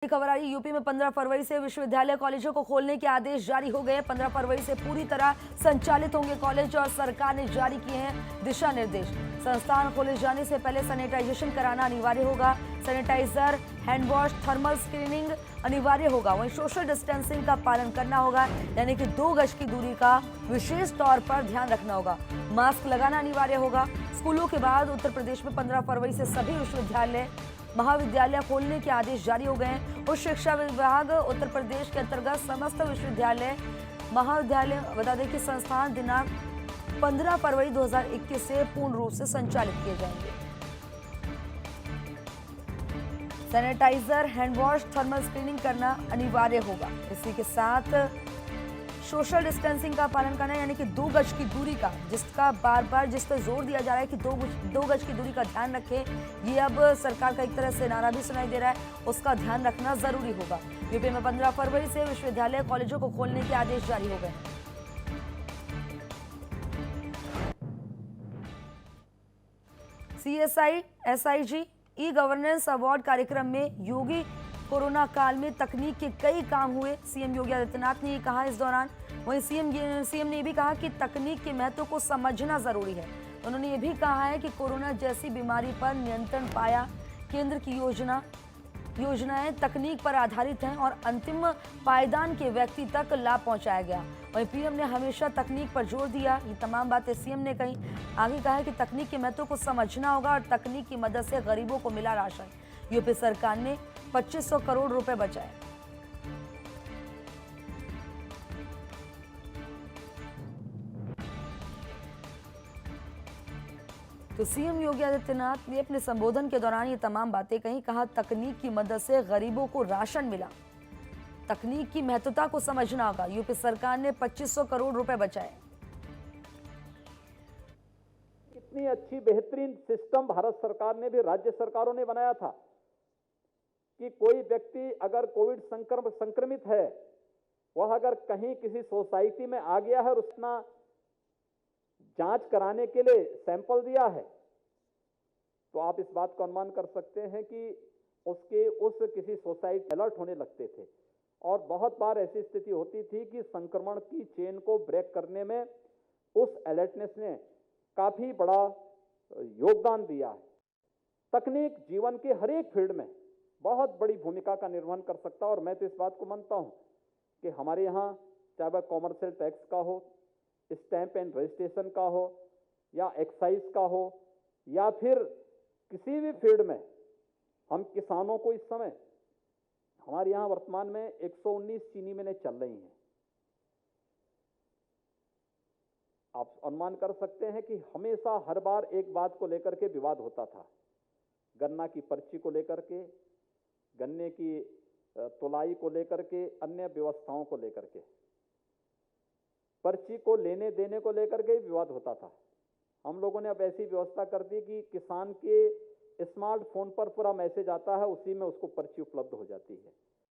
खबर आ रही यूपी में 15 फरवरी से विश्वविद्यालय कॉलेजों को खोलने के आदेश जारी हो गए। 15 फरवरी से पूरी तरह संचालित होंगे कॉलेज और सरकार ने जारी किए हैं दिशा निर्देश। संस्थान खोले जाने से पहले सैनिटाइजेशन कराना अनिवार्य होगा। Sanitiser, hand wash, thermal screening अनिवार्य होगा। वहीं सोशल डिस्टेंसिंग का पालन करना होगा, यानी कि 2 गज की दूरी का विशेष तौर पर ध्यान रखना होगा। मास्क लगाना अनिवार्य होगा। स्कूलों के बाद उत्तर प्रदेश में 15 फरवरी से सभी विश्वविद्यालय महाविद्यालय खोलने के आदेश जारी हो गए हैं। उच्च शिक्षा विभाग उत्तर प्रदेश के अंतर्गत समस्त विश्वविद्यालय महाविद्यालय बता दें कि संस्थान दिनांक 15 फरवरी 2021 से पूर्ण रूप से संचालित किए जाएंगे। Sanitiser, hand wash, thermal screening करना अनिवार्य होगा। इसी के साथ सोशल डिस्टेंसिंग का पालन करना, यानी कि 2 गज की दूरी का, जिसका बार बार जिस पर जोर दिया जा रहा है कि 2 गज की दूरी का ध्यान रखें। ये अब सरकार का एक तरह से नारा भी सुनाई दे रहा है, उसका ध्यान रखना जरूरी होगा। यूपी में 15 फरवरी से विश्वविद्यालय कॉलेजों को खोलने के आदेश जारी हो गए। CSI SIG e governance award कार्यक्रम में योगी कोरोना काल में तकनीक के कई काम हुए, सीएम योगी आदित्यनाथ ने ये कहा इस दौरान। वहीं सीएम ने भी कहा कि तकनीक के महत्व को समझना जरूरी है। उन्होंने ये भी कहा है कि कोरोना जैसी बीमारी पर नियंत्रण पाया। केंद्र की योजनाएं तकनीक पर आधारित हैं और अंतिम पायदान के व्यक्ति तक लाभ पहुंचाया गया। वहीं पीएम ने हमेशा तकनीक पर जोर दिया। ये तमाम बातें सीएम ने कही। आगे कहा है कि तकनीक के महत्व को समझना होगा और तकनीक की मदद से गरीबों को मिला राशन। यूपी सरकार ने 2500 करोड़ रुपए बचाए। तो सीएम योगी आदित्यनाथ ने अपने संबोधन के दौरान ये तमाम बातें कही। कहा तकनीक की मदद से गरीबों को राशन मिला। तकनीक की महत्वता को समझना होगा। यूपी सरकार ने 2500 करोड़ रुपए बचाए। इतनी अच्छी बेहतरीन सिस्टम भारत सरकार ने भी राज्य सरकारों ने बनाया था कि कोई व्यक्ति अगर कोविड संक्रमित है, वह अगर कहीं किसी सोसाइटी में आ गया है और उसने जांच कराने के लिए सैंपल दिया है, तो आप इस बात को अनुमान कर सकते हैं कि उस किसी सोसाइटी अलर्ट होने लगते थे। और बहुत बार ऐसी स्थिति होती थी कि संक्रमण की चेन को ब्रेक करने में उस अलर्टनेस ने काफी बड़ा योगदान दिया है। तकनीक जीवन के हर एक फील्ड में बहुत बड़ी भूमिका का निर्वहन कर सकता है। और मैं तो इस बात को मानता हूं कि हमारे यहाँ चाहे वह कॉमर्शियल टैक्स का हो, स्टैंप एंड रजिस्ट्रेशन का हो, या एक्साइज का हो, या फिर किसी भी फील्ड में हम किसानों को इस समय हमारे यहाँ वर्तमान में 119 चीनी मिलें चल रही हैं। आप अनुमान कर सकते हैं कि हमेशा हर बार एक बात को लेकर के विवाद होता था, गन्ना की पर्ची को लेकर के, गन्ने की तुलाई को लेकर के, अन्य व्यवस्थाओं को लेकर के, पर्ची को लेने देने को लेकर के विवाद होता था। हम लोगों ने अब ऐसी व्यवस्था कर दी कि किसान के स्मार्टफोन पर पूरा मैसेज आता है, उसी में उसको पर्ची उपलब्ध हो जाती है।